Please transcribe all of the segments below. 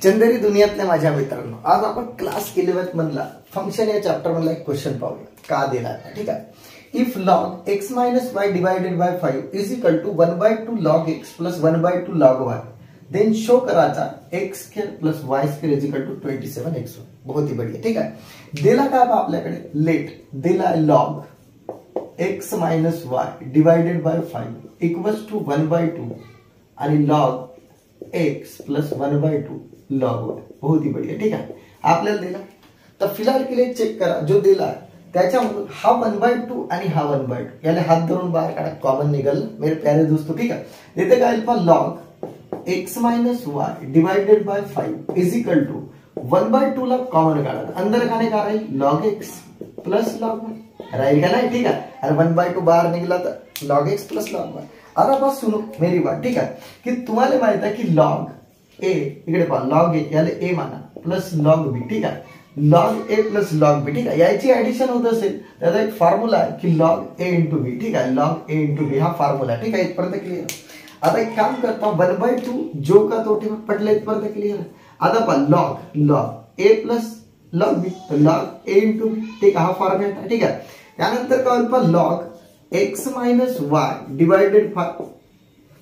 चंदेरी दुनियातल्या माझ्या मित्रांनो, आज आपण क्लास 11 मधला फंक्शन या चॅप्टर मधला एक क्वेश्चन पाहूया. का दिला आहे ठीक आहे. If log x minus y divided by 5 is equal to 1/2 log x plus 1/2 log y, then show करायचा x square plus y square is equal to 27x1. बहुत ही बढ़िया. ठीक आहे. दिला काय आपल्याकडे लेट दिला log x minus y divided by 5 equals to 1/2 आणि log x plus 1/2 log y. बहुत ही बढ़िया. ठीक आहे. आपल्याला दिला तर फिलहाल के लिए चेक करा जो दिला त्याच्यामधून हा 1/2 आणि हा 1/2 याला हात धरून बाहेर काढा. कॉमन निघाल मेरे प्यारे दोस्तों. ठीक आहे. इथे काय येईल log x minus y divided by 5 is equal to 1/2 ला कॉमन काढा. अंदर खाने का राहील log x plus log y राहील का नाही. ठीक आहे. आणि 1/2 बाहेर निघाला तर log x plus log y. आता बस सुनो मेरी बात. ठीक आहे की तुम्हाला माहित आहे की log a इकडे पहा log a याला a माना प्लस log b. ठीक आहे. log a plus log b. ठीक आहे. याची ऍडिशन होत असेल त्याचा एक फॉर्म्युला आहे की log a into b. ठीक आहे. log a into b हा फॉर्म्युला आहे. ठीक आहे. इथपर्यंत क्लिअर. आता एक काम करता 1/2 जो का तो ठेवा पटलं. इथपर्यंत क्लिअर. आता पहा log a plus log b तर log a into b. ठीक आहे. हा फॉर्म्युला आहे. ठीक आहे. त्यानंतर काय होईल पहा log x minus y divided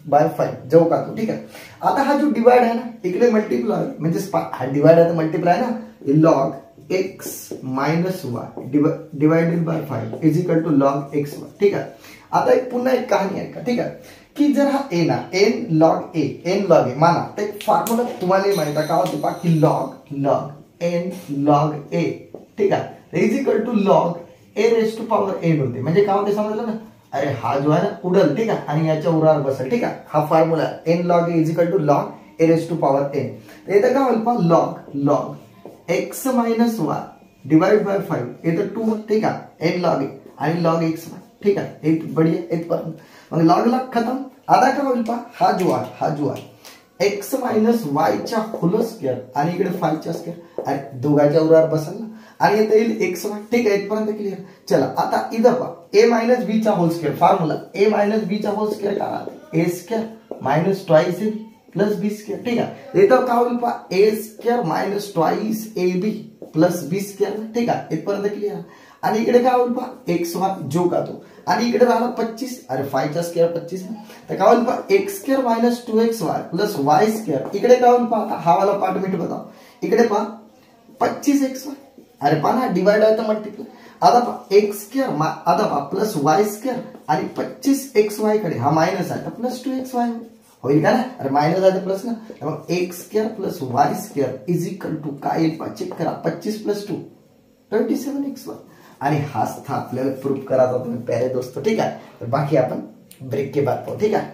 by 5 जो का तो. ठीक आहे. आता हा जो डिवाइड आहे ना इकडे मल्टिप्लाय म्हणजे हा डिवाइड आहे तर मल्टिप्लाय ना. log x minus y divided by 5 is equal to log x y. ठीक आहे. आता एक पुन्हा एक कहाणी आहे का. ठीक आहे की जर हा a ना n log a माना तर एक फॉर्म्युला तुम्हाला माहित आहे का होते पहा की log n log a. ठीक आहे. Is equal to log a raised to power n होते. म्हणजे काय होते समजलं ना. अरे हा जो आहे ना उडल. ठीक आहे. आणि याच्या उरावर बसेल. ठीक आहे. हा formula n log a is equal to log a raised to power n. तर इथं काय होईल पहा log x minus y divide by 5 इथं 2. ठीक आहे. n log a आणि log x y. ठीक आहे. एक बढ़िया इथपर्यंत मग log ला खतम. आता काय होईल पहा हा जो आहे x minus y च्या होल स्क्वेअर आणि इकडे 5 चा स्क्वेअर आणि दोघांच्या उरावर बसेल ना आणि येथे येईल x y. ठीक आहे. इथपर्यंत क्लिअर. चला आता इथं पहा a minus b चा whole square formula a minus b चा होल स्क्वेअर काय राहते a square minus twice ab plus b square. ठीक आहे. इथं काय होईल पहा a square minus twice ab plus b square. ठीक आहे. इथपर्यंत क्लिअर. आणि इकडे काय होईल पहा x y जो का तो आणि इकडे राहिला 25. अरे 5 चा स्क्वेअर 25 तर काय होईल पहा x square minus 2xy plus y square. इकडे काय होईल पहा हा वाला पार्ट मी बताओ. इकडे पहा 25xy. अरे पहा ना डिवाइड आहे तर मल्टिप्लाय. आता पहा x स्क्वेअर आता पहा प्लस y स्क्वेअर आणि 25xy कडे हा मायनस आहे तर प्लस 2xy होईल का ना. अरे मायनस आहे तर प्लस ना. मग x square plus y square is equal to काय येईल पहा चेक करा. 25 प्लस 2 27xy. आणि हाच था आपल्याला प्रूफ करायचा तुम्ही प्यारे दोस्तों. ठीक आहे. तर बाकी आपण ब्रेक के बाद पाहू. ठीक आहे.